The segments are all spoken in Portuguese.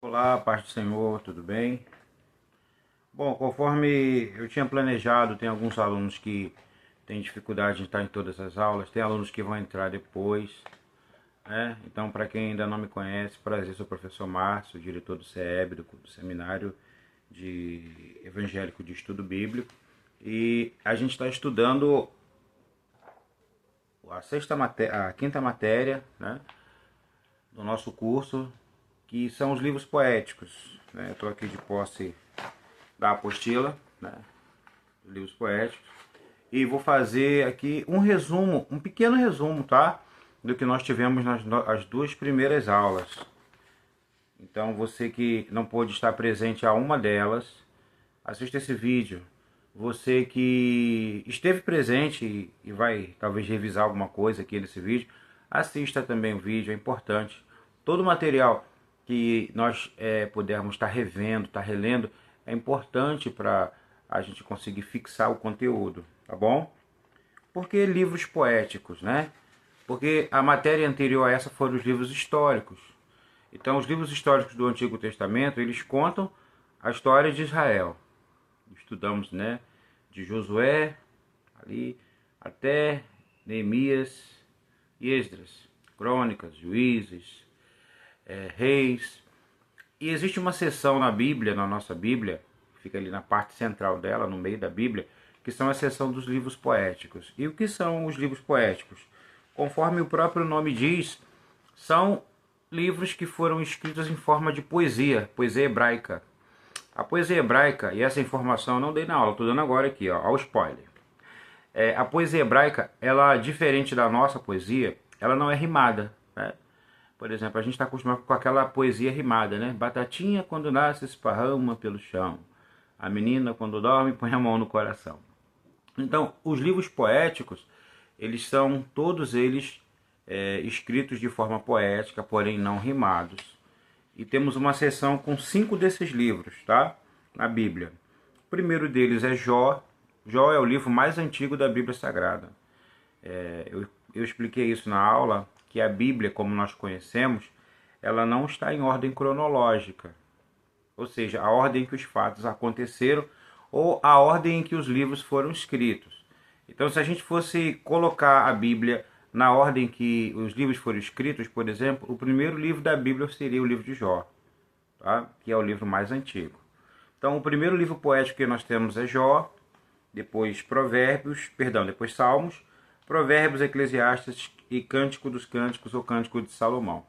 Olá, paz do Senhor, tudo bem? Bom, conforme eu tinha planejado, tem alguns alunos que têm dificuldade em estar em todas as aulas, tem alunos que vão entrar depois, né? Então, para quem ainda não me conhece, prazer, sou o professor Márcio, diretor do CEB, do Seminário de Evangélico de Estudo Bíblico, e a gente está estudando a quinta matéria, né, do nosso curso, que são os livros poéticos, né? Eu estou aqui de posse da apostila, né, livros poéticos, e vou fazer aqui um resumo, um pequeno resumo, tá? Do que nós tivemos as duas primeiras aulas. Então você que não pôde estar presente a uma delas, assista esse vídeo. Você que esteve presente e vai talvez revisar alguma coisa aqui nesse vídeo, assista também o vídeo, é importante. Todo o material que nós pudermos estar revendo, estar relendo, é importante para a gente conseguir fixar o conteúdo, tá bom? Por que livros poéticos, né? Porque a matéria anterior a essa foram os livros históricos. Então, os livros históricos do Antigo Testamento, eles contam a história de Israel. Estudamos, né, de Josué ali até Neemias e Esdras, Crônicas, Juízes, Reis. E existe uma seção na Bíblia, na nossa Bíblia, fica ali na parte central dela, no meio da Bíblia, que são a seção dos livros poéticos. E o que são os livros poéticos? Conforme o próprio nome diz, são livros que foram escritos em forma de poesia, poesia hebraica. A poesia hebraica, e essa informação eu não dei na aula, estou dando agora aqui, ó, ao spoiler. A poesia hebraica, ela, diferente da nossa poesia, ela não é rimada, né? Por exemplo, a gente está acostumado com aquela poesia rimada, né? Batatinha quando nasce esparrama pelo chão. A menina quando dorme põe a mão no coração. Então, os livros poéticos, eles são todos eles escritos de forma poética, porém não rimados. E temos uma seção com 5 desses livros, tá? Na Bíblia. O primeiro deles é Jó. Jó é o livro mais antigo da Bíblia Sagrada. Eu expliquei isso na aula, que a Bíblia, como nós conhecemos, ela não está em ordem cronológica. Ou seja, a ordem em que os fatos aconteceram ou a ordem em que os livros foram escritos. Então, se a gente fosse colocar a Bíblia na ordem que os livros foram escritos, por exemplo, o primeiro livro da Bíblia seria o livro de Jó, tá? Que é o livro mais antigo. Então, o primeiro livro poético que nós temos é Jó, depois depois Salmos, Provérbios, Eclesiastes e Cântico dos Cânticos ou Cântico de Salomão.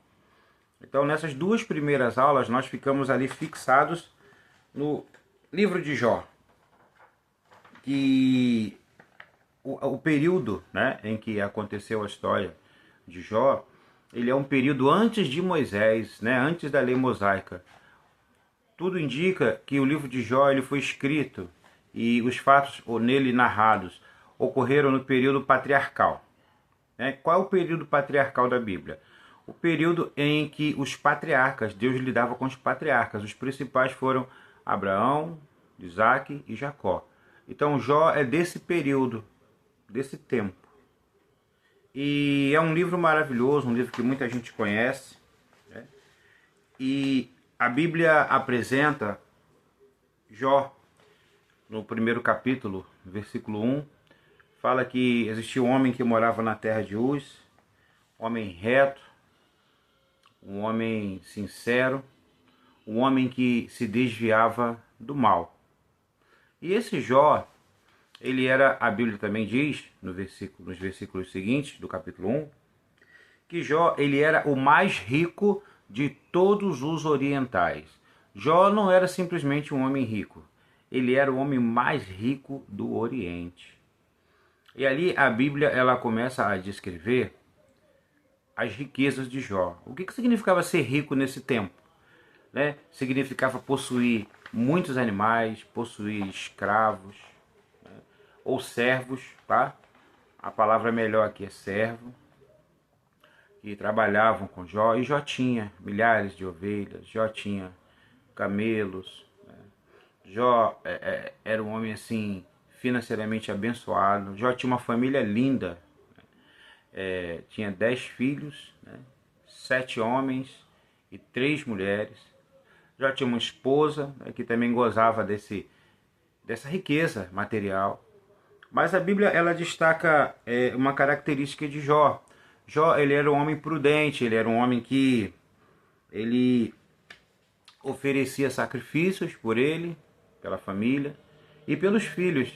Então, nessas duas primeiras aulas, nós ficamos ali fixados no livro de Jó, que o período, né, em que aconteceu a história de Jó, ele é um período antes de Moisés, né, antes da lei mosaica. Tudo indica que o livro de Jó ele foi escrito e os fatos nele narrados ocorreram no período patriarcal. Qual é o período patriarcal da Bíblia? O período em que os patriarcas, Deus lidava com os patriarcas. Os principais foram Abraão, Isaac e Jacó. Então Jó é desse período, desse tempo. E é um livro maravilhoso, um livro que muita gente conhece, né? E a Bíblia apresenta Jó, no primeiro capítulo, versículo 1, fala que existia um homem que morava na terra de Uz, um homem reto, um homem sincero, um homem que se desviava do mal. E esse Jó, ele era, a Bíblia também diz, nos versículos seguintes do capítulo 1, que Jó ele era o mais rico de todos os orientais. Jó não era simplesmente um homem rico, ele era o homem mais rico do Oriente. E ali a Bíblia ela começa a descrever as riquezas de Jó. O que significava ser rico nesse tempo? Né? Significava possuir muitos animais, possuir escravos, né? Ou servos, tá? A palavra melhor aqui é servo, que trabalhavam com Jó, e Jó tinha milhares de ovelhas, Jó tinha camelos, né? Jó era um homem assim financeiramente abençoado. Jó tinha uma família linda, tinha 10 filhos, né? 7 homens e 3 mulheres. Jó tinha uma esposa, né, que também gozava dessa riqueza material. Mas a Bíblia ela destaca uma característica de Jó. Jó ele era um homem prudente, ele era um homem que ele oferecia sacrifícios por ele, pela família e pelos filhos.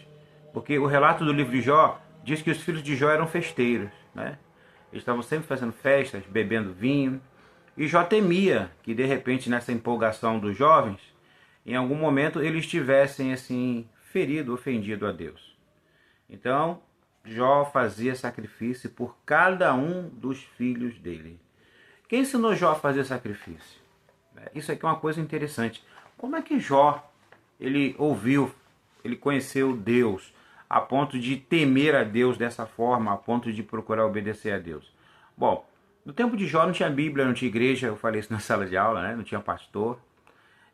Porque o relato do livro de Jó diz que os filhos de Jó eram festeiros, né? Eles estavam sempre fazendo festas, bebendo vinho. E Jó temia que de repente nessa empolgação dos jovens, em algum momento eles tivessem assim ferido, ofendido a Deus. Então Jó fazia sacrifício por cada um dos filhos dele. Quem ensinou Jó a fazer sacrifício? Isso aqui é uma coisa interessante. Como é que Jó ele ouviu, ele conheceu Deus a ponto de temer a Deus dessa forma, a ponto de procurar obedecer a Deus? Bom, no tempo de Jó não tinha Bíblia, não tinha igreja, eu falei isso na sala de aula, né? Não tinha pastor.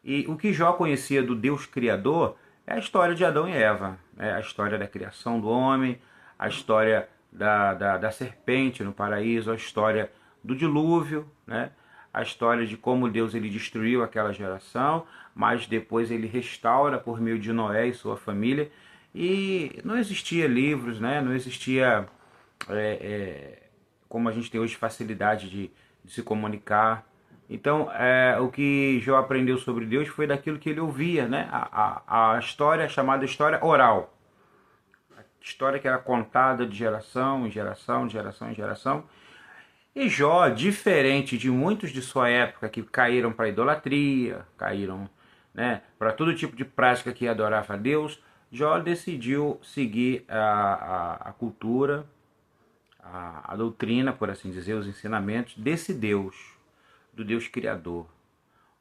E o que Jó conhecia do Deus Criador é a história de Adão e Eva, né? A história da criação do homem, a história da serpente no paraíso, a história do dilúvio, né? A história de como Deus ele destruiu aquela geração, mas depois ele restaura por meio de Noé e sua família. E não existia livros, né? Não existia como a gente tem hoje facilidade de se comunicar. Então, o que Jó aprendeu sobre Deus foi daquilo que ele ouvia, né? A história chamada história oral. A história que era contada de geração em geração, de geração em geração. E Jó, diferente de muitos de sua época que caíram para a idolatria, caíram, né, para todo tipo de prática que adorava a Deus, Jó decidiu seguir a cultura, a doutrina, por assim dizer, os ensinamentos desse Deus, do Deus Criador.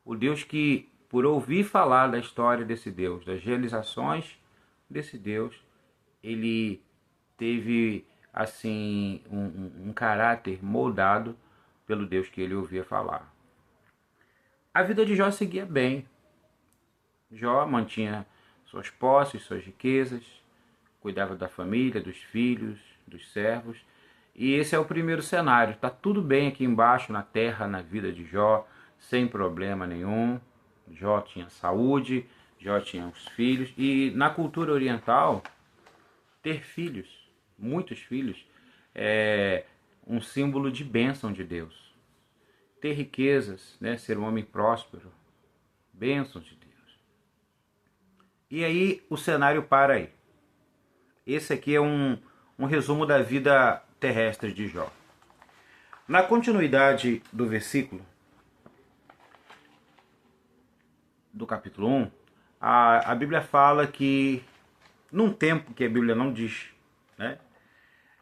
O Deus que, por ouvir falar da história desse Deus, das realizações desse Deus, ele teve assim um caráter moldado pelo Deus que ele ouvia falar. A vida de Jó seguia bem. Jó mantinha suas posses, suas riquezas, cuidava da família, dos filhos, dos servos. E esse é o primeiro cenário. Está tudo bem aqui embaixo, na terra, na vida de Jó, sem problema nenhum. Jó tinha saúde, Jó tinha os filhos. E na cultura oriental, ter filhos, muitos filhos, é um símbolo de bênção de Deus. Ter riquezas, né, ser um homem próspero, bênção de Deus. E aí o cenário para aí. Esse aqui é um resumo da vida terrestre de Jó. Na continuidade do versículo, do capítulo 1, a Bíblia fala que, num tempo que a Bíblia não diz, né?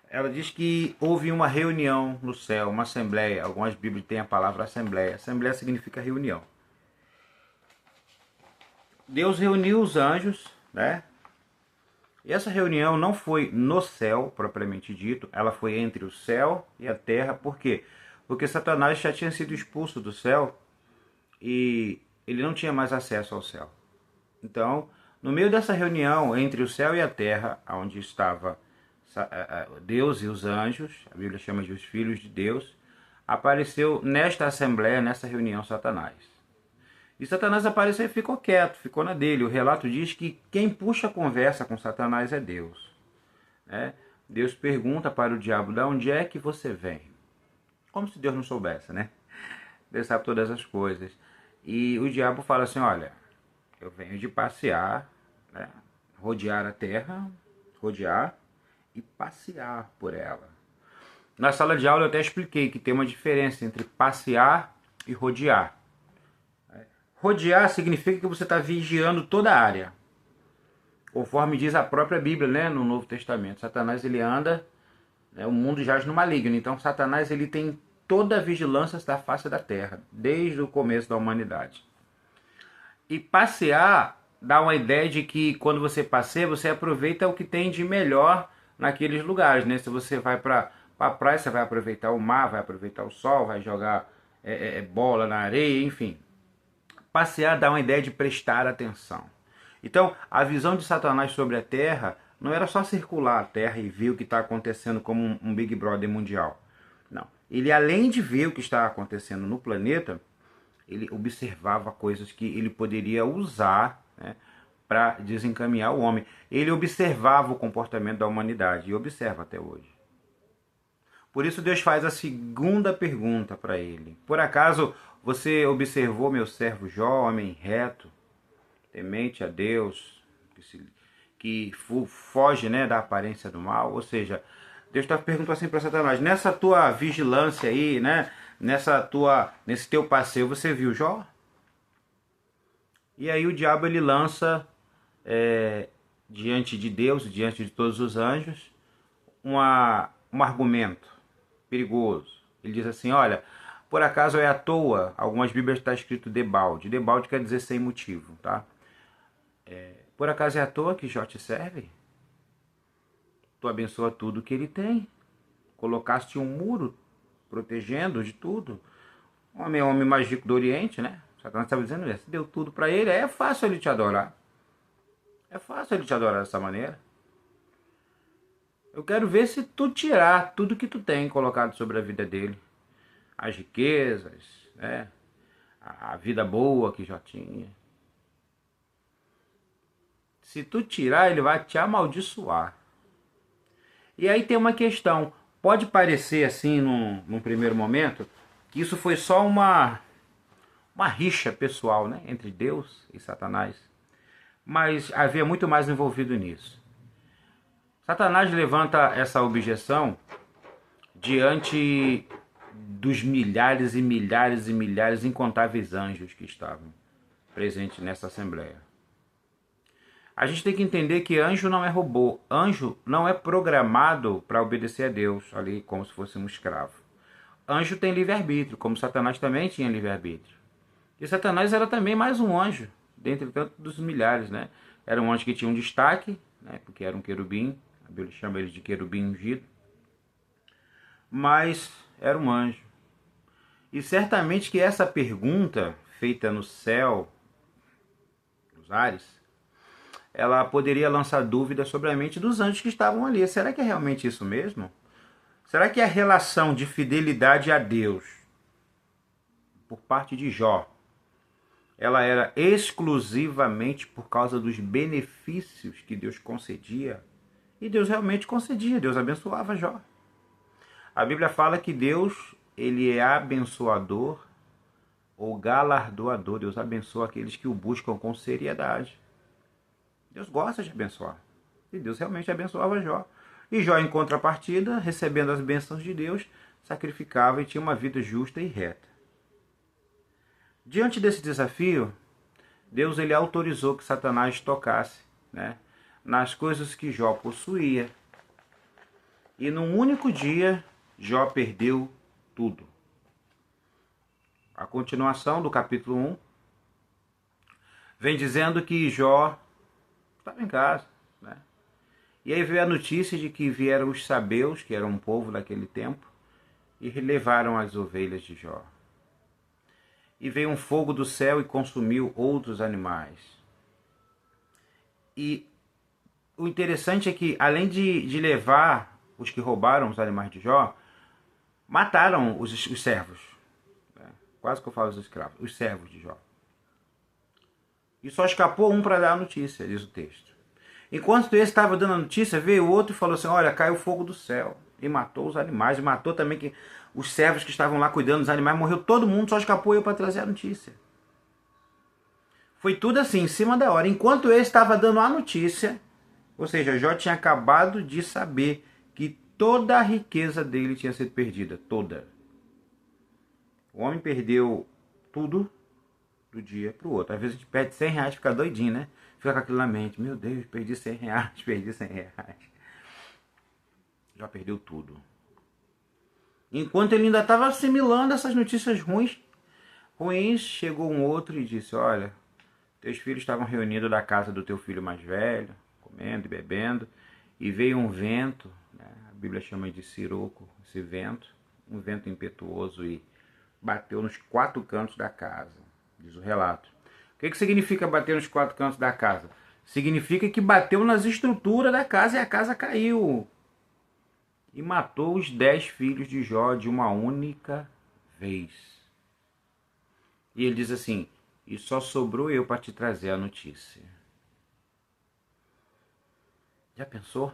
Ela diz que houve uma reunião no céu, uma assembleia. Algumas Bíblias têm a palavra assembleia. Assembleia significa reunião. Deus reuniu os anjos, né? E essa reunião não foi no céu, propriamente dito. Ela foi entre o céu e a terra. Por quê? Porque Satanás já tinha sido expulso do céu e ele não tinha mais acesso ao céu. Então, no meio dessa reunião entre o céu e a terra, onde estava Deus e os anjos, a Bíblia chama de os filhos de Deus, apareceu nesta assembleia, nessa reunião, Satanás. E Satanás apareceu e ficou quieto, ficou na dele. O relato diz que quem puxa a conversa com Satanás é Deus, né? Deus pergunta para o diabo: de onde é que você vem? Como se Deus não soubesse, né? Deus sabe todas as coisas. E o diabo fala assim: olha, eu venho de passear, né? Rodear a terra, rodear e passear por ela. Na sala de aula eu até expliquei que tem uma diferença entre passear e rodear. Rodear significa que você está vigiando toda a área, conforme diz a própria Bíblia, né, no Novo Testamento. Satanás ele anda, né, o mundo jaz no maligno. Então Satanás ele tem toda a vigilância da face da terra, desde o começo da humanidade. E passear dá uma ideia de que quando você passeia, você aproveita o que tem de melhor naqueles lugares, né? Se você vai para a praia, você vai aproveitar o mar, vai aproveitar o sol, vai jogar bola na areia, enfim. Passear dá uma ideia de prestar atenção. Então, a visão de Satanás sobre a Terra não era só circular a Terra e ver o que está acontecendo como um Big Brother mundial. Não. Ele, além de ver o que está acontecendo no planeta, Ele observava coisas que ele poderia usar, né, para desencaminhar o homem. Ele observava o comportamento da humanidade e observa até hoje. Por isso Deus faz a segunda pergunta para ele. Por acaso você observou meu servo Jó, homem reto, temente a Deus, que foge, né, da aparência do mal? Ou seja, Deus está perguntando assim para Satanás: nessa tua vigilância aí, né, nesse teu passeio, você viu Jó? E aí o diabo ele lança diante de Deus, diante de todos os anjos, um argumento perigoso. Ele diz assim: olha, por acaso é à toa? Algumas bíblias está escrito debalde. Debalde quer dizer sem motivo, tá? Por acaso é à toa que Jó te serve? Tu abençoa tudo que ele tem. Colocaste um muro protegendo de tudo. Homem mais rico do Oriente, né? Satanás estava dizendo isso. Deu tudo para ele. É fácil ele te adorar. É fácil ele te adorar dessa maneira. Eu quero ver se tu tirar tudo que tu tem colocado sobre a vida dele. As riquezas, né? A vida boa que já tinha. Se tu tirar, ele vai te amaldiçoar. E aí tem uma questão. Pode parecer assim, num primeiro momento, que isso foi só uma rixa pessoal, né, entre Deus e Satanás. Mas havia muito mais envolvido nisso. Satanás levanta essa objeção diante dos milhares e milhares e milhares incontáveis anjos que estavam presentes nessa assembleia. A gente tem que entender que anjo não é robô. Anjo não é programado para obedecer a Deus, ali como se fosse um escravo. Anjo tem livre-arbítrio, como Satanás também tinha livre-arbítrio. E Satanás era também mais um anjo, dentre tantos dos milhares, né? Era um anjo que tinha um destaque, né? Porque era um querubim, a Bíblia chama ele de querubim ungido. Mas era um anjo. E certamente que essa pergunta, feita no céu, nos ares, ela poderia lançar dúvidas sobre a mente dos anjos que estavam ali. Será que é realmente isso mesmo? Será que a relação de fidelidade a Deus, por parte de Jó, ela era exclusivamente por causa dos benefícios que Deus concedia? E Deus realmente concedia, Deus abençoava Jó. A Bíblia fala que Deus, ele é abençoador ou galardoador. Deus abençoa aqueles que o buscam com seriedade. Deus gosta de abençoar. E Deus realmente abençoava Jó. E Jó, em contrapartida, recebendo as bênçãos de Deus, sacrificava e tinha uma vida justa e reta. Diante desse desafio, Deus ele autorizou que Satanás tocasse, né, nas coisas que Jó possuía. E num único dia, Jó perdeu tudo. A continuação do capítulo 1 vem dizendo que Jó estava em casa, né? E aí veio a notícia de que vieram os sabeus, que eram um povo daquele tempo, e levaram as ovelhas de Jó. E veio um fogo do céu e consumiu outros animais. E o interessante é que, além de levar os que roubaram os animais de Jó, mataram os servos. Né? Quase que eu falo os escravos, os servos de Jó. E só escapou um para dar a notícia, diz o texto. Enquanto esse estava dando a notícia, veio outro e falou assim: olha, caiu fogo do céu. E matou os animais, e matou também os servos que estavam lá cuidando dos animais. Morreu todo mundo, só escapou eu para trazer a notícia. Foi tudo assim, em cima da hora. Enquanto ele estava dando a notícia, ou seja, Jó tinha acabado de saber que toda a riqueza dele tinha sido perdida. Toda. O homem perdeu tudo do dia para o outro. Às vezes a gente perde 100 reais e fica doidinho, né? Fica com aquilo na mente. Meu Deus, perdi 100 reais, perdi 100 reais. Já perdeu tudo. Enquanto ele ainda estava assimilando essas notícias ruins, chegou um outro e disse: olha, teus filhos estavam reunidos da casa do teu filho mais velho, comendo e bebendo, e veio um vento, né? A Bíblia chama de siroco, esse vento, um vento impetuoso, e bateu nos 4 cantos da casa, diz o relato. O que significa bater nos 4 cantos da casa? Significa que bateu nas estruturas da casa e a casa caiu. E matou os 10 filhos de Jó de uma única vez. E ele diz assim: e só sobrou eu para te trazer a notícia. Já pensou?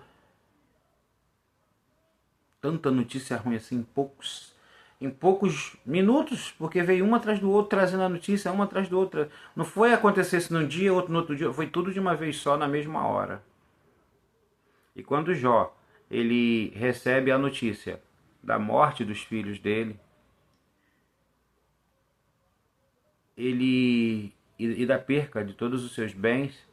Tanta notícia ruim assim em poucos minutos, porque veio uma atrás do outro trazendo a notícia, uma atrás do outro. Não foi acontecer isso num dia, outro no outro dia, foi tudo de uma vez só na mesma hora. E quando Jó, ele recebe a notícia da morte dos filhos dele, e da perca de todos os seus bens,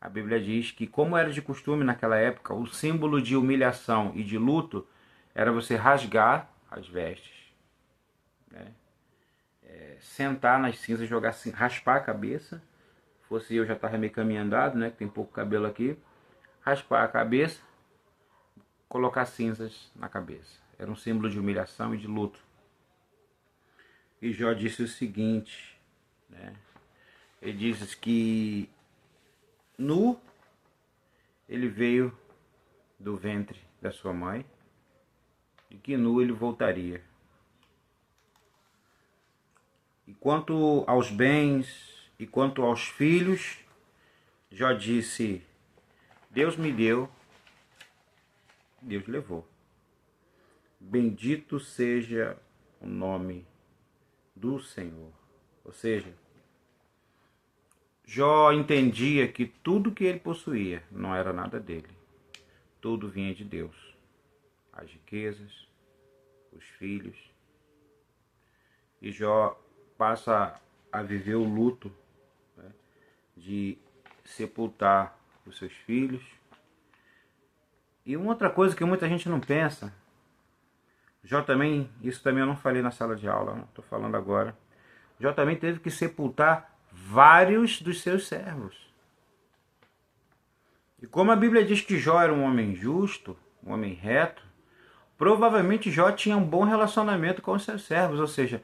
a Bíblia diz que, como era de costume naquela época, o símbolo de humilhação e de luto era você rasgar as vestes, né? Sentar nas cinzas, jogar assim, raspar a cabeça. Fosse eu, já estava meio caminho andado, né? Que tem pouco cabelo aqui. Raspar a cabeça, colocar cinzas na cabeça. Era um símbolo de humilhação e de luto. E Jó disse o seguinte, né? Ele diz que nu ele veio do ventre da sua mãe e que nu ele voltaria. E quanto aos bens e quanto aos filhos, Jó disse: Deus me deu, Deus levou. Bendito seja o nome do Senhor. Ou seja, Jó entendia que tudo que ele possuía não era nada dele. Tudo vinha de Deus. As riquezas, os filhos. E Jó passa a viver o luto, né, de sepultar os seus filhos. E uma outra coisa que muita gente não pensa, Jó também, isso também eu não falei na sala de aula, estou falando agora. Jó também teve que sepultar vários dos seus servos. E como a Bíblia diz que Jó era um homem justo, um homem reto, provavelmente Jó tinha um bom relacionamento com os seus servos, ou seja,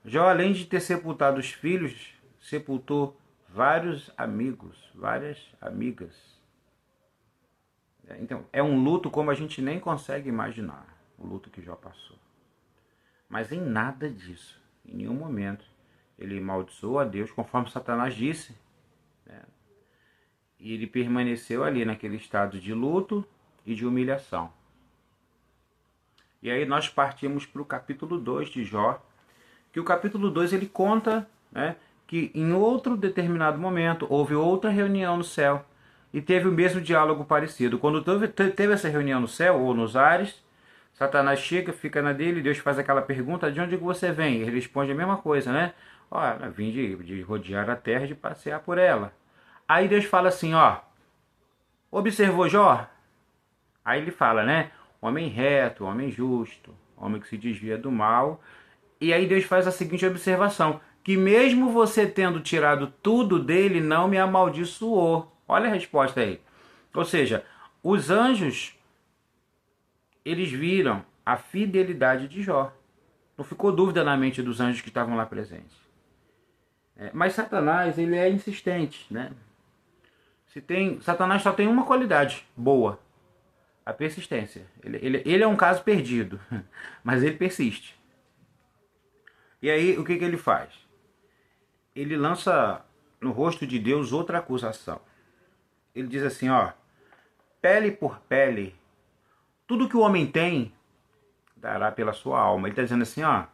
Jó, além de ter sepultado os filhos, sepultou vários amigos, várias amigas. Então, é um luto como a gente nem consegue imaginar, o luto que Jó passou. Mas em nada disso, em nenhum momento, ele amaldiçoou a Deus, conforme Satanás disse, né? E ele permaneceu ali naquele estado de luto e de humilhação. E aí nós partimos para o capítulo 2 de Jó, que o capítulo 2 ele conta, né, que em outro determinado momento houve outra reunião no céu e teve o mesmo diálogo parecido. Quando teve essa reunião no céu ou nos ares, Satanás chega, fica na dele, Deus faz aquela pergunta: de onde você vem? Ele responde a mesma coisa, né? Ó, eu vim de rodear a terra, de passear por ela. Aí Deus fala assim, ó, observou Jó? Aí ele fala, né? Homem reto, homem justo, homem que se desvia do mal. E aí Deus faz a seguinte observação: que mesmo você tendo tirado tudo dele, não me amaldiçoou. Olha a resposta aí. Ou seja, os anjos, eles viram a fidelidade de Jó. Não ficou dúvida na mente dos anjos que estavam lá presentes. Mas Satanás, ele é insistente, né? Satanás só tem uma qualidade boa: a persistência. Ele é um caso perdido, mas ele persiste. E aí, o que ele faz? Ele lança no rosto de Deus outra acusação. Ele diz assim, ó, pele por pele, tudo que o homem tem, dará pela sua alma. Ele está dizendo assim, ó,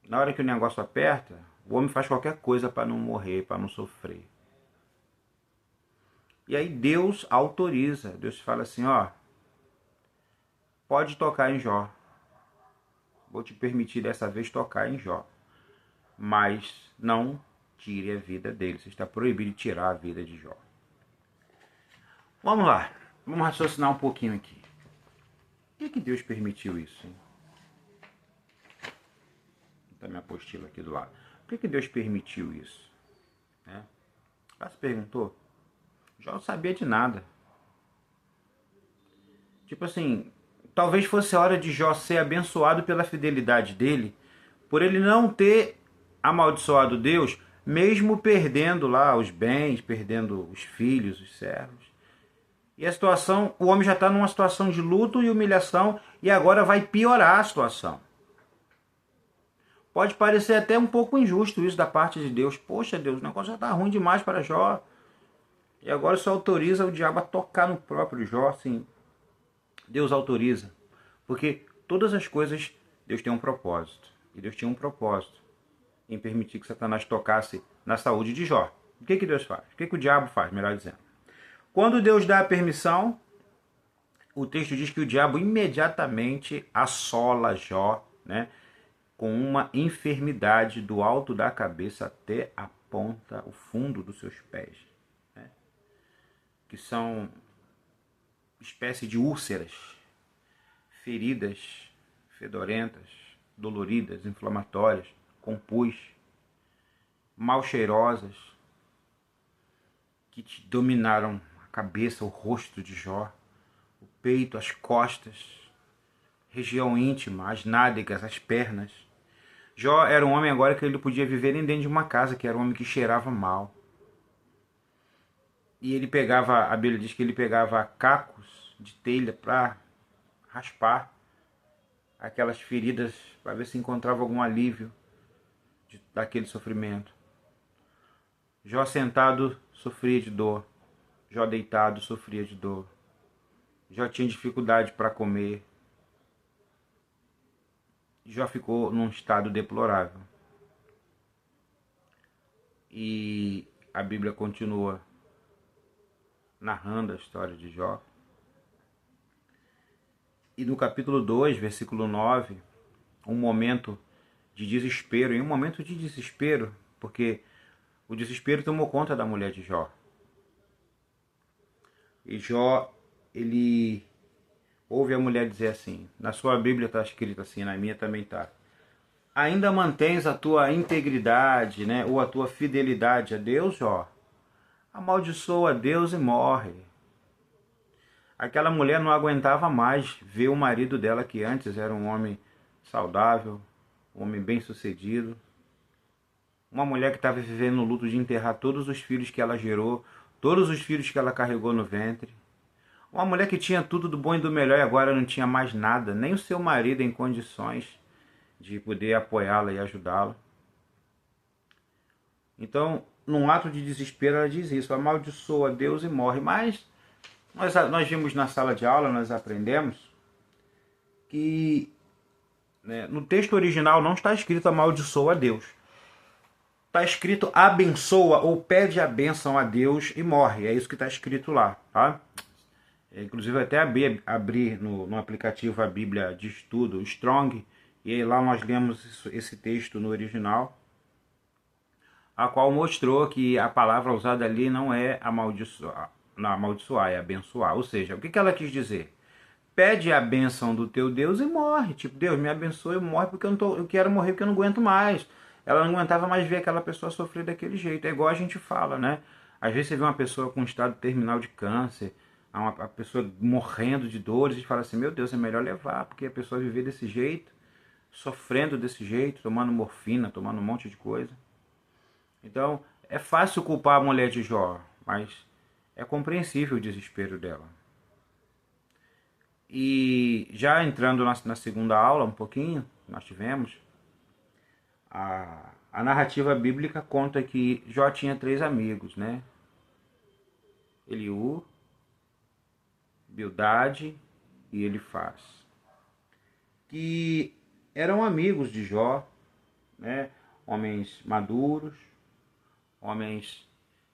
na hora que o negócio aperta, o homem faz qualquer coisa para não morrer, para não sofrer. E aí Deus autoriza, Deus fala assim, ó, pode tocar em Jó. Vou te permitir dessa vez tocar em Jó. Mas não tire a vida dele. Você está proibido de tirar a vida de Jó. Vamos lá. Vamos raciocinar um pouquinho aqui. Por que Deus permitiu isso? Está minha apostila aqui do lado. Por que Deus permitiu isso? Já se perguntou? Jó não sabia de nada. Tipo assim, talvez fosse a hora de Jó ser abençoado pela fidelidade dele, por ele não ter amaldiçoado Deus, mesmo perdendo lá os bens, perdendo os filhos, os servos. E a situação, o homem já está numa situação de luto e humilhação, e agora vai piorar a situação. Pode parecer até um pouco injusto isso da parte de Deus. Poxa, Deus, o negócio já está ruim demais para Jó. E agora só autoriza o diabo a tocar no próprio Jó. Sim, Deus autoriza. Porque todas as coisas, Deus tem um propósito. E Deus tinha um propósito em permitir que Satanás tocasse na saúde de Jó. O que Deus faz? O que o diabo faz, melhor dizendo? Quando Deus dá a permissão, o texto diz que o diabo imediatamente assola Jó, né, com uma enfermidade do alto da cabeça até a ponta, o fundo dos seus pés, né, que são espécie de úlceras, feridas fedorentas, doloridas, inflamatórias, com pus, mal cheirosas, que te dominaram a cabeça, o rosto de Jó, o peito, as costas, região íntima, as nádegas, as pernas. Jó era um homem agora que ele não podia viver nem dentro de uma casa, que era um homem que cheirava mal. E ele pegava, a Bíblia diz que ele pegava cacos de telha para raspar aquelas feridas, para ver se encontrava algum alívio daquele sofrimento. Jó sentado sofria de dor. Jó deitado sofria de dor. Jó tinha dificuldade para comer. Jó ficou num estado deplorável. E a Bíblia continua narrando a história de Jó. E no capítulo 2, versículo 9, um momento de desespero, porque o desespero tomou conta da mulher de Jó. E Jó, ele ouve a mulher dizer assim, na sua Bíblia está escrito assim, na minha também está: ainda mantens a tua integridade, né, ou a tua fidelidade a Deus, Jó? Amaldiçoa a Deus e morre. Aquela mulher não aguentava mais ver o marido dela, que antes era um homem saudável, um homem bem-sucedido, uma mulher que estava vivendo no luto de enterrar todos os filhos que ela gerou, todos os filhos que ela carregou no ventre. Uma mulher que tinha tudo do bom e do melhor e agora não tinha mais nada, nem o seu marido em condições de poder apoiá-la e ajudá-la. Então, num ato de desespero, ela diz isso: amaldiçoa Deus e morre. Mas nós vimos na sala de aula, nós aprendemos que, né, no texto original não está escrito amaldiçoa a Deus. Está escrito abençoa ou pede a bênção a Deus e morre. É isso que está escrito lá, tá? Inclusive até abrir no aplicativo a Bíblia de estudo, Strong, e aí lá nós lemos esse texto no original, a qual mostrou que a palavra usada ali não é amaldiçoar, é abençoar. Ou seja, o que ela quis dizer? Pede a bênção do teu Deus e morre. Tipo, Deus me abençoe e morre porque eu quero morrer porque eu não aguento mais. Ela não aguentava mais ver aquela pessoa sofrer daquele jeito. É igual a gente fala, né? Às vezes você vê uma pessoa com um estado terminal de câncer, a pessoa morrendo de dores, e fala assim, meu Deus, é melhor levar, porque a pessoa viver desse jeito, sofrendo desse jeito, tomando morfina, tomando um monte de coisa. Então, é fácil culpar a mulher de Jó, mas é compreensível o desespero dela. E já entrando na segunda aula, um pouquinho, nós tivemos, a narrativa bíblica conta que Jó tinha 3 amigos, né? Eliú, Bildade e Elifaz, que eram amigos de Jó, né? Homens maduros, homens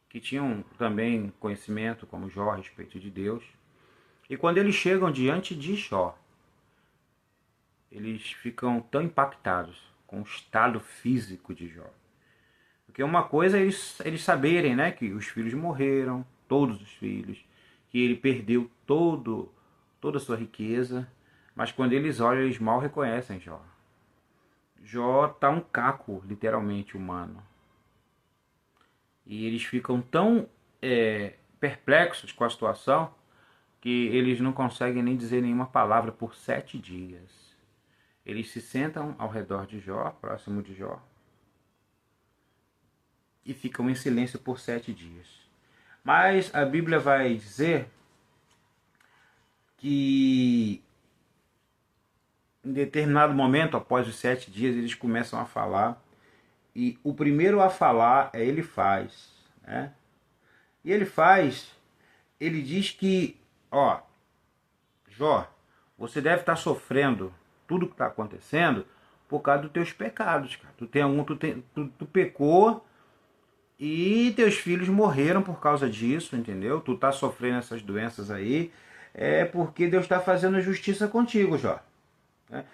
que tinham também conhecimento, como Jó, a respeito de Deus. E quando eles chegam diante de Jó, eles ficam tão impactados com o estado físico de Jó. Porque uma coisa é eles saberem, né, que os filhos morreram, todos os filhos, que ele perdeu toda a sua riqueza, mas quando eles olham, eles mal reconhecem Jó. Jó está um caco, literalmente, humano. E eles ficam tão perplexos com a situação que eles não conseguem nem dizer nenhuma palavra por 7 dias. Eles se sentam ao redor de Jó, próximo de Jó, e ficam em silêncio por 7 dias. Mas a Bíblia vai dizer que em determinado momento, após os 7 dias, eles começam a falar. E o primeiro a falar é Elifaz, né? E ele diz que, ó, Jó, você deve estar sofrendo tudo que está acontecendo por causa dos teus pecados, cara. Tu pecou e teus filhos morreram por causa disso, entendeu? Tu tá sofrendo essas doenças aí, é porque Deus está fazendo justiça contigo, Jó. Né?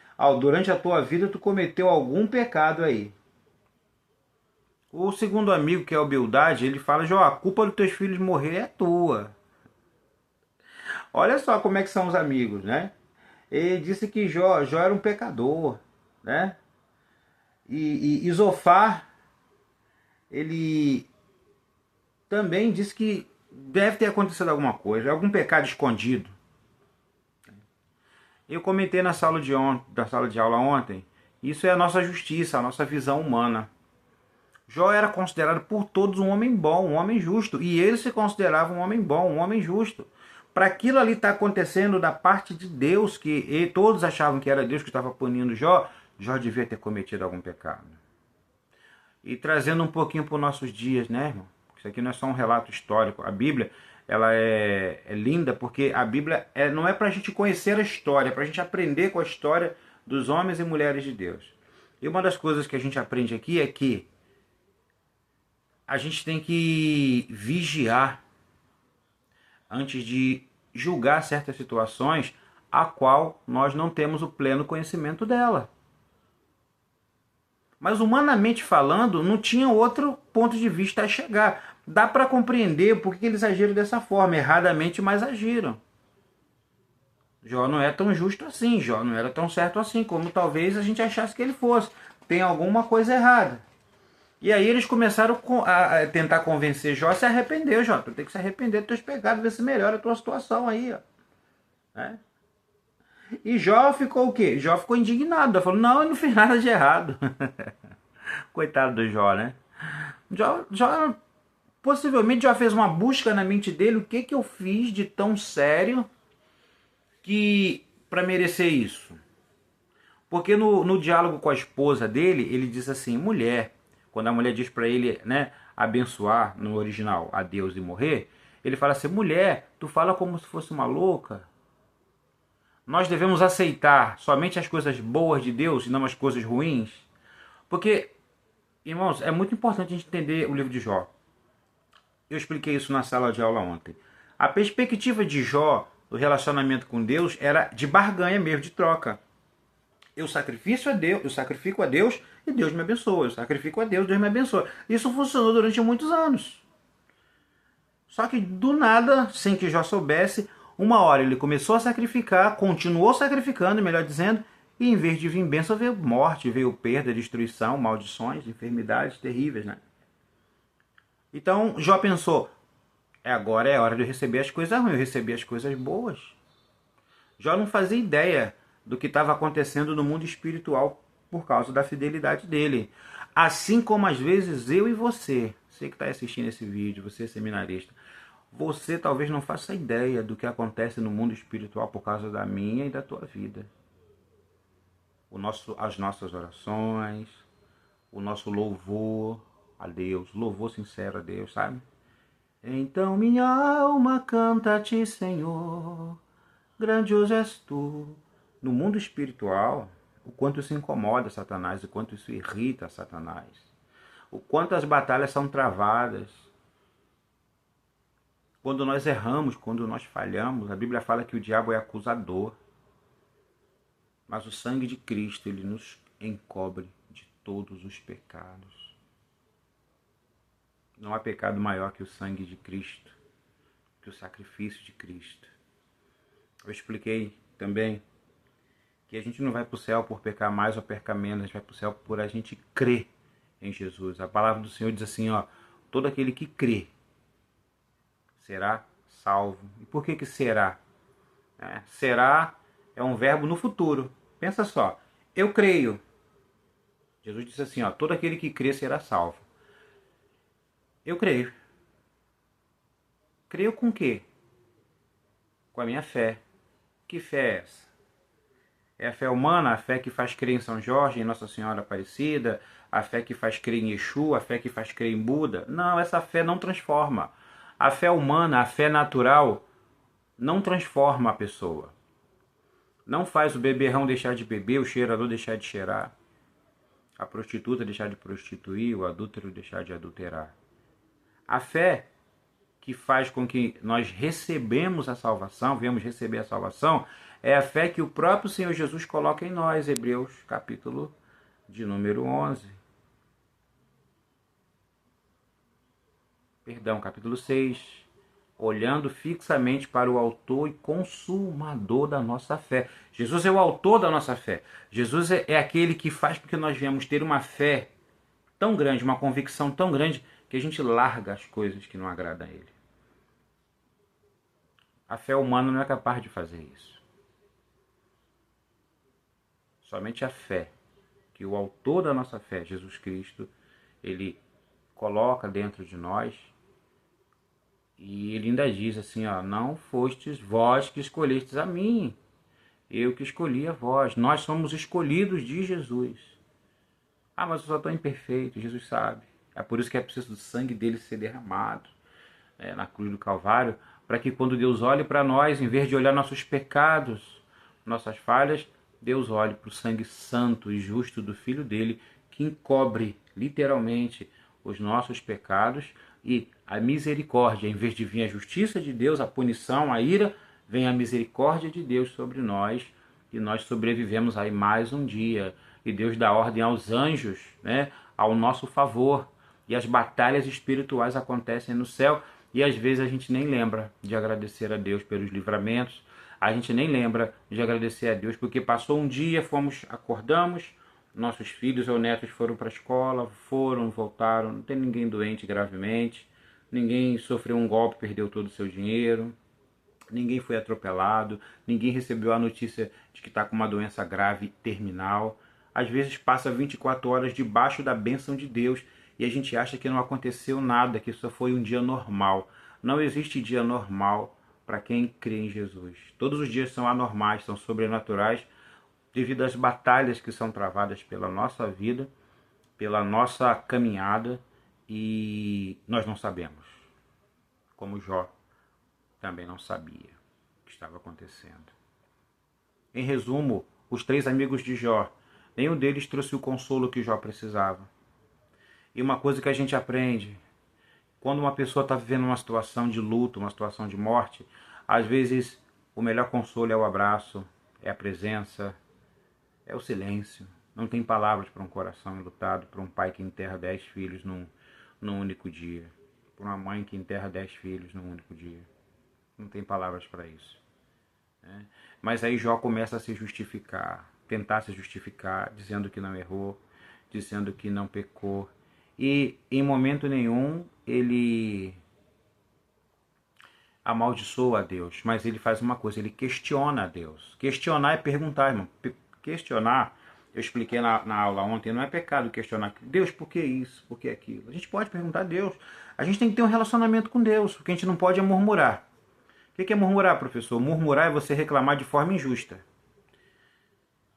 Durante a tua vida tu cometeu algum pecado aí. O segundo amigo, que é o Bildade, ele fala, Jó, a culpa dos teus filhos morrer é tua. Olha só como é que são os amigos, né? Ele disse que Jó era um pecador, né? E Zofar, ele também disse que deve ter acontecido alguma coisa, algum pecado escondido. Eu comentei na sala de aula ontem, isso é a nossa justiça, a nossa visão humana. Jó era considerado por todos um homem bom, um homem justo, e ele se considerava um homem bom, um homem justo. Para aquilo ali estar acontecendo da parte de Deus, que todos achavam que era Deus que estava punindo Jó, Jó devia ter cometido algum pecado. E trazendo um pouquinho para os nossos dias, né, irmão? Isso aqui não é só um relato histórico. A Bíblia, ela é linda porque a Bíblia não é para a gente conhecer a história, é para a gente aprender com a história dos homens e mulheres de Deus. E uma das coisas que a gente aprende aqui é que a gente tem que vigiar antes de julgar certas situações a qual nós não temos o pleno conhecimento dela. Mas humanamente falando, não tinha outro ponto de vista a chegar. Dá para compreender por que eles agiram dessa forma, erradamente, mas agiram. Jó não é tão justo assim, Jó não era tão certo assim, como talvez a gente achasse que ele fosse. Tem alguma coisa errada. E aí eles começaram a tentar convencer Jó a se arrepender, Jó. Tu tem que se arrepender dos teus pecados, ver se melhora a tua situação aí, ó. Né? E Jó ficou o quê? Jó ficou indignado. Falou, não, eu não fiz nada de errado. Coitado do Jó, né? Jó possivelmente já fez uma busca na mente dele. O que eu fiz de tão sério que para merecer isso? Porque no diálogo com a esposa dele, ele diz assim, mulher, quando a mulher diz para ele, né, abençoar no original a Deus e morrer, ele fala assim, mulher, tu fala como se fosse uma louca. Nós devemos aceitar somente as coisas boas de Deus e não as coisas ruins. Porque, irmãos, é muito importante a gente entender o livro de Jó. Eu expliquei isso na sala de aula ontem. A perspectiva de Jó, do relacionamento com Deus, era de barganha mesmo, de troca. Eu sacrifico a Deus e Deus me abençoa. Eu sacrifico a Deus, Deus me abençoa. Isso funcionou durante muitos anos. Só que do nada, sem que Jó soubesse, uma hora ele começou a sacrificar, continuou sacrificando, melhor dizendo, e em vez de vir bênção, veio morte, veio perda, destruição, maldições, enfermidades terríveis, né? Então Jó pensou, agora é hora de eu receber as coisas ruins, eu recebi as coisas boas. Jó não fazia ideia do que estava acontecendo no mundo espiritual por causa da fidelidade dele. Assim como às vezes eu e você que está assistindo esse vídeo, você seminarista, você talvez não faça ideia do que acontece no mundo espiritual por causa da minha e da tua vida. As nossas orações, o nosso louvor a Deus, louvor sincero a Deus, sabe? Então minha alma canta a ti, Senhor, grandioso és tu. No mundo espiritual, o quanto isso incomoda Satanás, o quanto isso irrita Satanás, o quanto as batalhas são travadas. Quando nós erramos, quando nós falhamos, a Bíblia fala que o diabo é acusador. Mas o sangue de Cristo, ele nos encobre de todos os pecados. Não há pecado maior que o sangue de Cristo, que o sacrifício de Cristo. Eu expliquei também que a gente não vai para o céu por pecar mais ou pecar menos, a gente vai para o céu por a gente crer em Jesus. A palavra do Senhor diz assim, ó, todo aquele que crê será salvo. E por que será? Será é um verbo no futuro. Pensa só, eu creio. Jesus disse assim, ó, todo aquele que crê será salvo. Eu creio. Creio com o quê? Com a minha fé. Que fé é essa? É a fé humana, a fé que faz crer em São Jorge, em Nossa Senhora Aparecida, a fé que faz crer em Exu, a fé que faz crer em Buda. Não, essa fé não transforma. A fé humana, a fé natural, não transforma a pessoa. Não faz o beberrão deixar de beber, o cheirador deixar de cheirar, a prostituta deixar de prostituir, o adúltero deixar de adulterar. A fé que faz com que nós recebemos a salvação, viemos receber a salvação, é a fé que o próprio Senhor Jesus coloca em nós, Hebreus, capítulo de número 11. Perdão, capítulo 6. Olhando fixamente para o autor e consumador da nossa fé. Jesus é o autor da nossa fé. Jesus é aquele que faz com que nós venhamos ter uma fé tão grande, uma convicção tão grande, que a gente larga as coisas que não agradam a Ele. A fé humana não é capaz de fazer isso. Somente a fé, que o autor da nossa fé, Jesus Cristo, Ele coloca dentro de nós. E ele ainda diz assim, ó, não fostes vós que escolhestes a mim, eu que escolhi a vós. Nós somos escolhidos de Jesus. Ah, mas eu só estou imperfeito, Jesus sabe. É por isso que é preciso do sangue dele ser derramado na cruz do Calvário, para que quando Deus olhe para nós, em vez de olhar nossos pecados, nossas falhas, Deus olhe para o sangue santo e justo do Filho dele, que encobre literalmente os nossos pecados, e a misericórdia, em vez de vir a justiça de Deus, a punição, a ira, vem a misericórdia de Deus sobre nós, e nós sobrevivemos aí mais um dia. E Deus dá ordem aos anjos, ao nosso favor. E as batalhas espirituais acontecem no céu, e às vezes a gente nem lembra de agradecer a Deus pelos livramentos, a gente nem lembra de agradecer a Deus porque passou um dia, acordamos, nossos filhos ou netos foram para a escola, voltaram, não tem ninguém doente gravemente, ninguém sofreu um golpe, perdeu todo o seu dinheiro, ninguém foi atropelado, ninguém recebeu a notícia de que está com uma doença grave terminal. Às vezes passa 24 horas debaixo da bênção de Deus e a gente acha que não aconteceu nada, que isso foi um dia normal. Não existe dia normal para quem crê em Jesus. Todos os dias são anormais, são sobrenaturais, devido às batalhas que são travadas pela nossa vida, pela nossa caminhada, e nós não sabemos. Como Jó também não sabia o que estava acontecendo. Em resumo, os 3 amigos de Jó, nenhum deles trouxe o consolo que Jó precisava. E uma coisa que a gente aprende, quando uma pessoa está vivendo uma situação de luto, uma situação de morte, às vezes o melhor consolo é o abraço, é a presença, é o silêncio. Não tem palavras para um coração enlutado, para um pai que enterra 10 filhos num único dia, para uma mãe que enterra 10 filhos num único dia. Não tem palavras para isso. Mas aí Jó começa a se justificar, tentar se justificar, dizendo que não errou, dizendo que não pecou. E em momento nenhum ele amaldiçoa a Deus, mas ele faz uma coisa, ele questiona a Deus. Questionar é perguntar, irmão. Questionar, eu expliquei na aula ontem, não é pecado questionar Deus, por que isso, por que aquilo. A gente pode perguntar a Deus. A gente tem que ter um relacionamento com Deus. O que a gente não pode é murmurar. O que é murmurar, professor? Murmurar é você reclamar de forma injusta.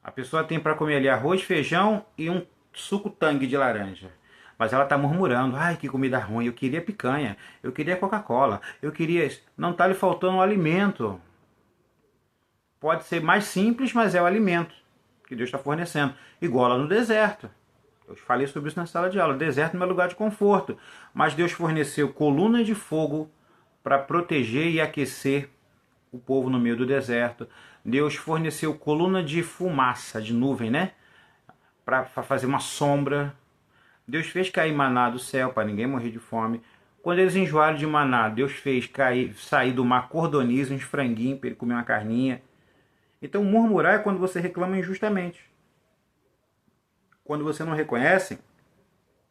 A pessoa tem para comer ali arroz, feijão e um suco tangue de laranja. Mas ela está murmurando, ai que comida ruim, eu queria picanha, eu queria Coca-Cola, eu queria... Não está lhe faltando um alimento. Pode ser mais simples, mas é o alimento que Deus está fornecendo. Igual lá no deserto. Eu falei sobre isso na sala de aula. O deserto não é lugar de conforto. Mas Deus forneceu colunas de fogo para proteger e aquecer o povo no meio do deserto. Deus forneceu coluna de fumaça, de nuvem, para fazer uma sombra. Deus fez cair maná do céu para ninguém morrer de fome. Quando eles enjoaram de maná, Deus fez sair do mar cordoniza, uns franguinhos para ele comer uma carninha. Então murmurar é quando você reclama injustamente. Quando você não reconhece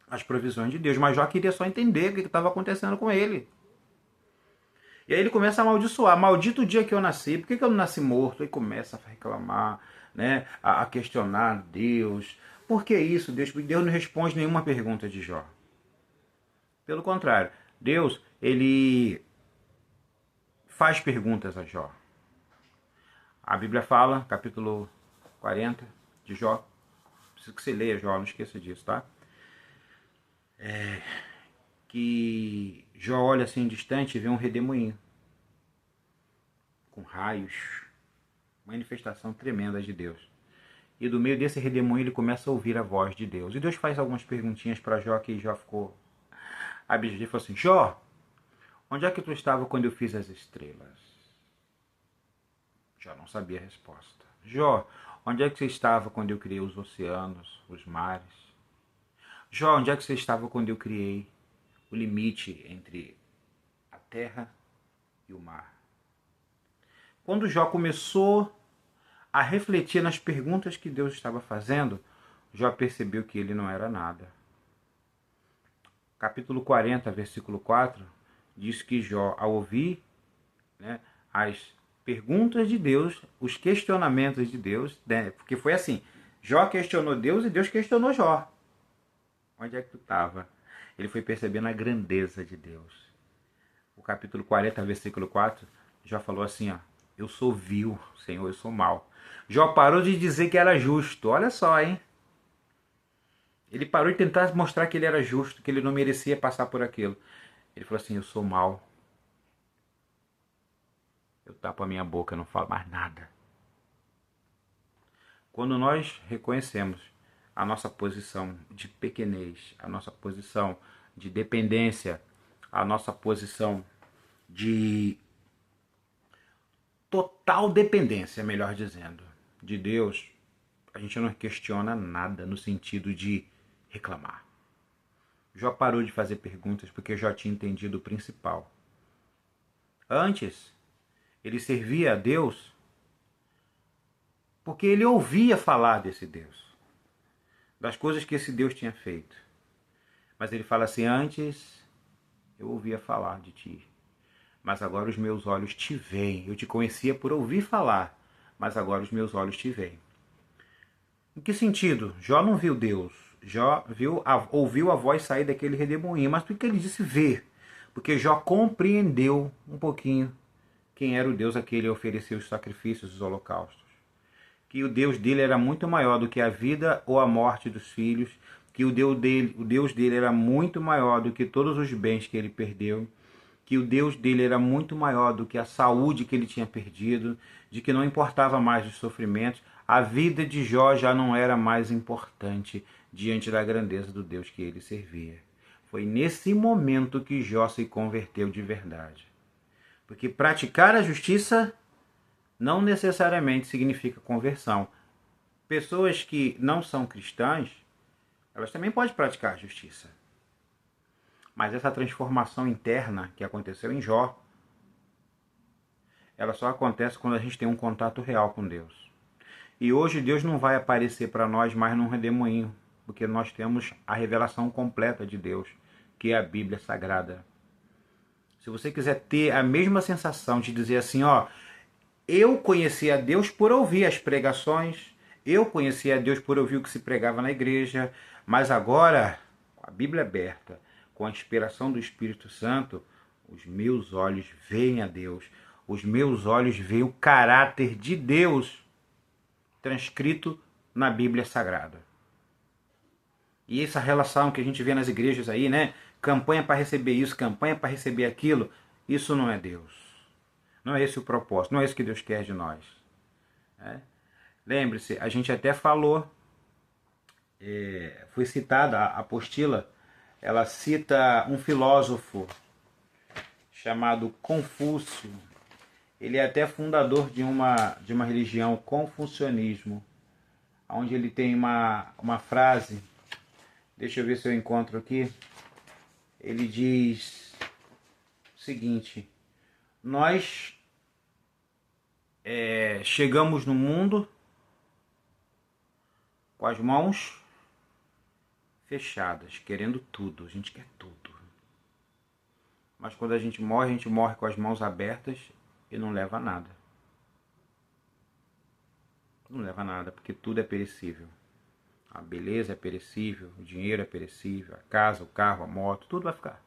as provisões de Deus. Mas Jó queria só entender o que estava acontecendo com ele. E aí ele começa a amaldiçoar. Maldito o dia que eu nasci. Por que eu não nasci morto? Aí começa a reclamar, a questionar Deus. Por que isso, Deus? Porque Deus não responde nenhuma pergunta de Jó. Pelo contrário, Deus, ele faz perguntas a Jó. A Bíblia fala, capítulo 40 de Jó. Preciso que você leia Jó, não esqueça disso, tá? Que Jó olha assim distante e vê um redemoinho com raios, manifestação tremenda de Deus. E do meio desse redemoinho ele começa a ouvir a voz de Deus. E Deus faz algumas perguntinhas para Jó, que Jó ficou abismado. Ele falou assim: Jó, onde é que tu estava quando eu fiz as estrelas? Jó não sabia a resposta. Jó, onde é que você estava quando eu criei os oceanos, os mares? Jó, onde é que você estava quando eu criei o limite entre a terra e o mar? Quando Jó começou a refletir nas perguntas que Deus estava fazendo, Jó percebeu que ele não era nada. Capítulo 40, versículo 4, diz que Jó, ao ouvir, né, as perguntas de Deus, os questionamentos de Deus, né, porque foi assim, Jó questionou Deus e Deus questionou Jó. Onde é que tu estava? Ele foi percebendo a grandeza de Deus. O capítulo 40, versículo 4, Jó falou assim, ó: eu sou vil, Senhor, eu sou mau. Jó parou de dizer que era justo. Olha só, hein? Ele parou de tentar mostrar que ele era justo, que ele não merecia passar por aquilo. Ele falou assim: eu sou mau. Eu tapo a minha boca, eu não falo mais nada. Quando nós reconhecemos a nossa posição de pequenez, a nossa posição de dependência, a nossa posição de total dependência, melhor dizendo, de Deus, a gente não questiona nada no sentido de reclamar. Jó parou de fazer perguntas porque Jó tinha entendido o principal. Antes, ele servia a Deus porque ele ouvia falar desse Deus, das coisas que esse Deus tinha feito. Mas ele fala assim: antes eu ouvia falar de ti, mas agora os meus olhos te veem. Eu te conhecia por ouvir falar, mas agora os meus olhos te veem. Em que sentido? Jó não viu Deus. Jó ouviu a voz sair daquele redemoinho. Mas por que ele disse ver? Porque Jó compreendeu um pouquinho quem era o Deus a quem ele oferecia os sacrifícios, os holocaustos. Que o Deus dele era muito maior do que a vida ou a morte dos filhos. Que o Deus dele era muito maior do que todos os bens que ele perdeu. Que o Deus dele era muito maior do que a saúde que ele tinha perdido, de que não importava mais os sofrimentos. A vida de Jó já não era mais importante diante da grandeza do Deus que ele servia. Foi nesse momento que Jó se converteu de verdade. Porque praticar a justiça não necessariamente significa conversão. Pessoas que não são cristãs, elas também podem praticar a justiça. Mas essa transformação interna que aconteceu em Jó, ela só acontece quando a gente tem um contato real com Deus. E hoje Deus não vai aparecer para nós mais num redemoinho, porque nós temos a revelação completa de Deus, que é a Bíblia Sagrada. Se você quiser ter a mesma sensação de dizer assim, ó, eu conheci a Deus por ouvir as pregações, eu conheci a Deus por ouvir o que se pregava na igreja, mas agora, com a Bíblia aberta, com a inspiração do Espírito Santo, os meus olhos veem a Deus, os meus olhos veem o caráter de Deus transcrito na Bíblia Sagrada. E essa relação que a gente vê nas igrejas aí, né? Campanha para receber isso, campanha para receber aquilo, isso não é Deus. Não é esse o propósito, não é isso que Deus quer de nós. Lembre-se, a gente até falou, foi citada a apostila, ela cita um filósofo chamado Confúcio. Ele é até fundador de uma religião, confucionismo, onde ele tem uma frase, deixa eu ver se eu encontro aqui, ele diz o seguinte: nós chegamos no mundo com as mãos fechadas, querendo tudo, a gente quer tudo. Mas quando a gente morre com as mãos abertas e não leva nada. Não leva nada, porque tudo é perecível. A beleza é perecível, o dinheiro é perecível, a casa, o carro, a moto, tudo vai ficar.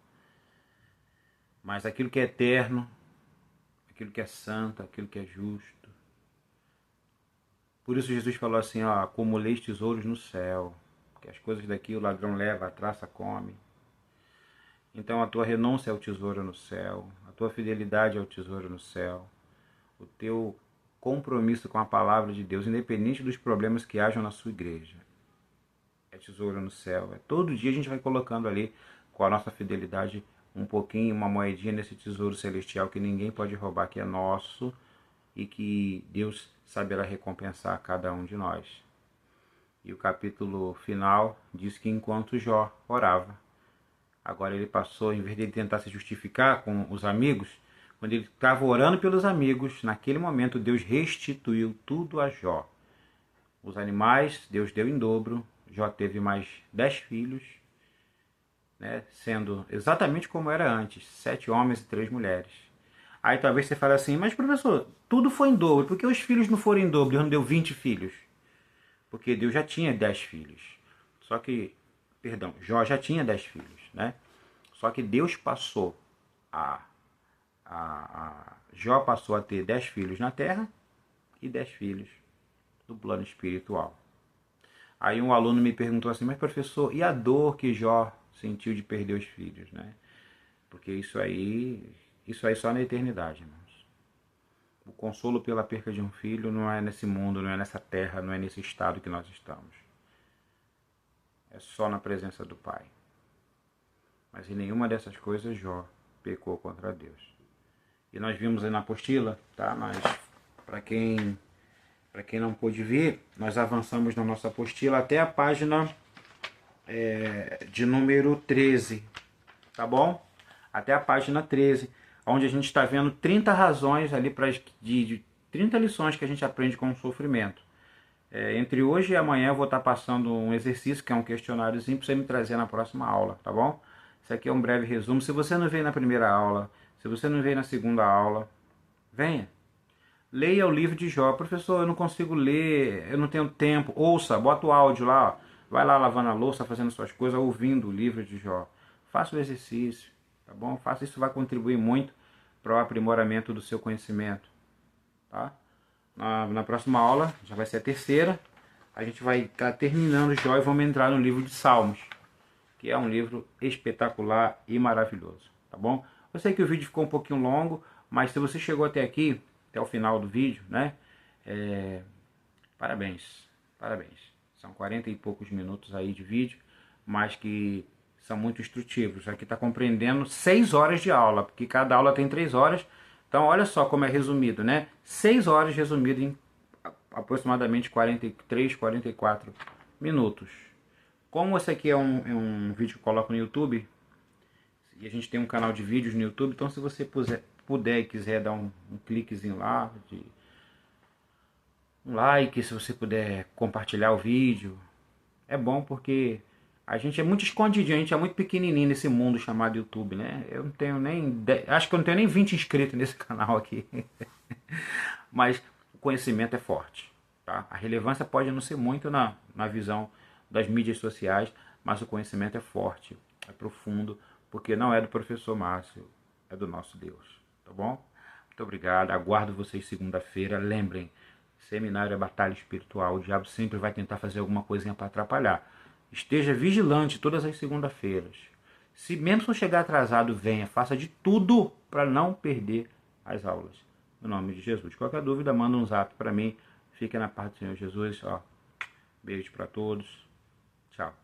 Mas aquilo que é eterno, aquilo que é santo, aquilo que é justo, Por isso Jesus falou assim, ó, acumuleis tesouros no céu, que as coisas daqui o ladrão leva, a traça come. Então a tua renúncia é o tesouro no céu, a tua fidelidade é o tesouro no céu, o teu compromisso com a palavra de Deus, independente dos problemas que hajam na sua igreja, é tesouro no céu. Todo dia a gente vai colocando ali, com a nossa fidelidade, um pouquinho, uma moedinha nesse tesouro celestial que ninguém pode roubar, que é nosso e que Deus saberá recompensar a cada um de nós. E o capítulo final diz que enquanto Jó orava, agora ele passou, em vez de ele tentar se justificar com os amigos, quando ele estava orando pelos amigos, naquele momento Deus restituiu tudo a Jó. Os animais Deus deu em dobro, Jó teve mais 10 filhos, né, sendo exatamente como era antes, 7 homens e 3 mulheres. Aí talvez você fale assim, mas professor, tudo foi em dobro, por que os filhos não foram em dobro? Deus não deu 20 filhos? Porque Deus já tinha 10 filhos. Só que, perdão, Jó já tinha 10 filhos, né? Só que Deus passou Jó passou a ter 10 filhos na terra e 10 filhos no plano espiritual. Aí um aluno me perguntou assim, mas professor, e a dor que Jó sentiu de perder os filhos, né? Porque isso aí só na eternidade, irmãos. O consolo pela perca de um filho não é nesse mundo, não é nessa terra, não é nesse estado que nós estamos. É só na presença do Pai. Mas em nenhuma dessas coisas Jó pecou contra Deus. E nós vimos aí na apostila, tá? Mas para quem não pôde ver, nós avançamos na nossa apostila até a página de número 13, tá bom? Até a página 13, onde a gente está vendo 30 razões ali de 30 lições que a gente aprende com o sofrimento. Entre hoje e amanhã eu vou estar passando um exercício, que é um questionáriozinho, para você me trazer na próxima aula, tá bom? Isso aqui é um breve resumo. Se você não veio na primeira aula, se você não veio na segunda aula, venha. Leia o livro de Jó. Professor, eu não consigo ler, eu não tenho tempo. Ouça, bota o áudio lá, ó. Vai lá lavando a louça, fazendo suas coisas, ouvindo o livro de Jó. Faça o exercício, tá bom? Faça isso, vai contribuir muito para o aprimoramento do seu conhecimento, tá? Na próxima aula, já vai ser a terceira, a gente vai estar terminando Jó e vamos entrar no livro de Salmos, que é um livro espetacular e maravilhoso, tá bom? Eu sei que o vídeo ficou um pouquinho longo, mas se você chegou até aqui, até o final do vídeo, né? Parabéns, parabéns. São 40 e poucos minutos aí de vídeo, mas que são muito instrutivos. Aqui está compreendendo 6 horas de aula, porque cada aula tem 3 horas. Então olha só como é resumido, né? 6 horas resumido em aproximadamente 43, 44 minutos. Como esse aqui é um vídeo que eu coloco no YouTube, e a gente tem um canal de vídeos no YouTube, então se você puder e quiser dar um cliquezinho lá, um like, se você puder compartilhar o vídeo, é bom porque a gente é muito escondidinho, a gente é muito pequenininho nesse mundo chamado YouTube, né? Eu não tenho nem, acho que eu não tenho nem 20 inscritos nesse canal aqui. Mas o conhecimento é forte, tá? A relevância pode não ser muito na visão das mídias sociais, mas o conhecimento é forte, é profundo, porque não é do professor Márcio, é do nosso Deus, tá bom? Muito obrigado, aguardo vocês segunda-feira. Lembrem, seminário é batalha espiritual, o diabo sempre vai tentar fazer alguma coisinha para atrapalhar. Esteja vigilante todas as segundas-feiras. Se mesmo se chegar atrasado, venha, faça de tudo para não perder as aulas. No nome de Jesus. Qualquer dúvida, manda um zap para mim. Fique na paz do Senhor Jesus. Ó, beijo para todos. Tchau.